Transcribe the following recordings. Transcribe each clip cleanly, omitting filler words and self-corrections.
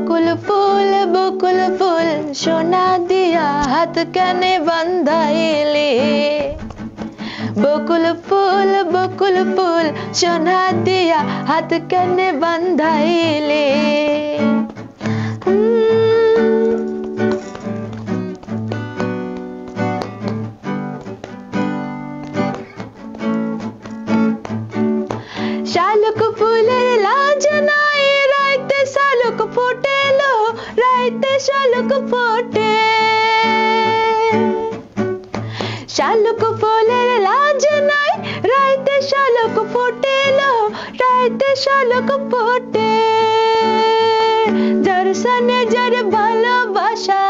বকুল ফুল সোনা দিয়া হাত কানে বান্ধাইলে। বকুল ফুল সোনা দিয়া হাত কানে বান্ধাইলে। শালুক ফুলের লাজ নাই রাইতে শালুক ফোটেলো, রাইতে শালুক ফোটে। শালুক ফুলের লাজ নাই রাইতে শালুক ফোটেলো, রাইতে শালুক ফোটে। যার সনে যার ভালোবাসা,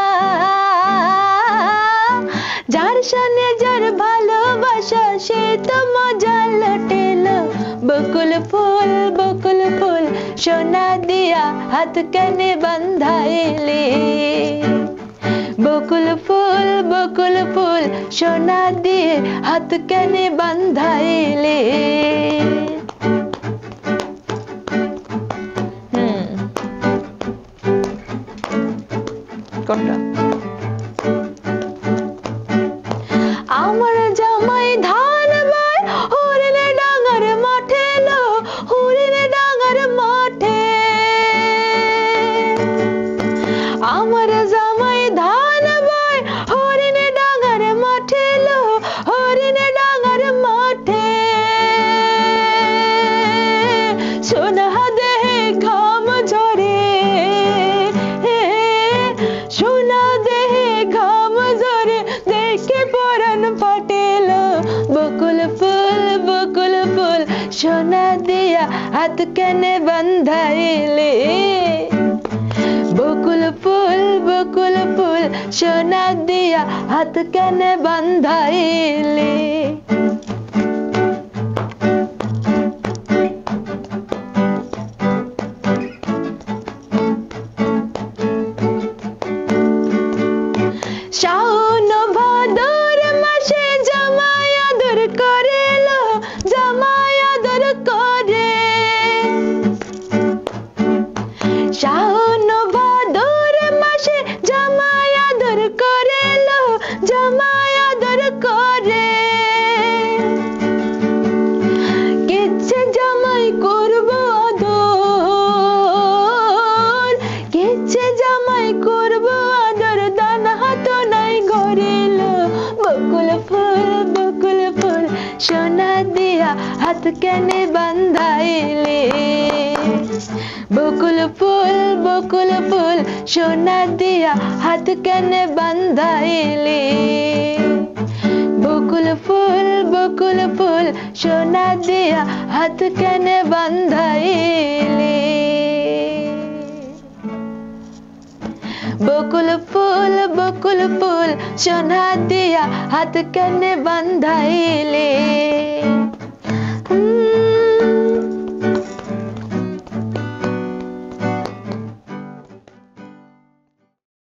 যার সনে যার ভালোবাসা সে তো মজা লুটেলো। বকুল ফুল সোনা দিয়া হাত কানে বান্ধাইলে। বকুল ফুল সোনা দিয়ে হাত কানে বান্ধাইলে। কোনটা? আমার জামাই ধান বাই হরিণে ডাঙ্গার মাঠে লো, হরিণে ডাঙ্গার মাঠে। আমার জামাই ধান বাই হরিণে ডাঙ্গার মাঠে লো, হরিণে ডাঙ্গার মাঠে। সোনা দেহে ঘাম ঝরে, সোনা দেহে ঘাম ঝরে দেখে পরাণ ফাটেলো। বকুল ফুল সোনা দিয়া হাত কানে বান্ধাইলে। বকুল ফুল সোনা দিয়া হাত কানে বান্ধাইলে। শাওন ভাদর মাসে জামাই আদর করেলো, জামাই আদর করে। শাওন ভাদর মাসে জামাই আদর করেলো, জামাই আদর করে। কিচ্ছে জামাই করব আদর, কিচ্ছে জামাই করব আদর দান হাত নাই গড়েলো। বকুল ফুল সোনা দিয়া হাত কানে বান্ধাইলে। বকুল ফুল সোনা দিয়া হাত কানে বান্ধাইলে। বকুল ফুল সোনা দিয়া হাত কানে বান্ধাইলে। বকুল ফুল সোনা দিয়া হাত কানে বান্ধাইলে।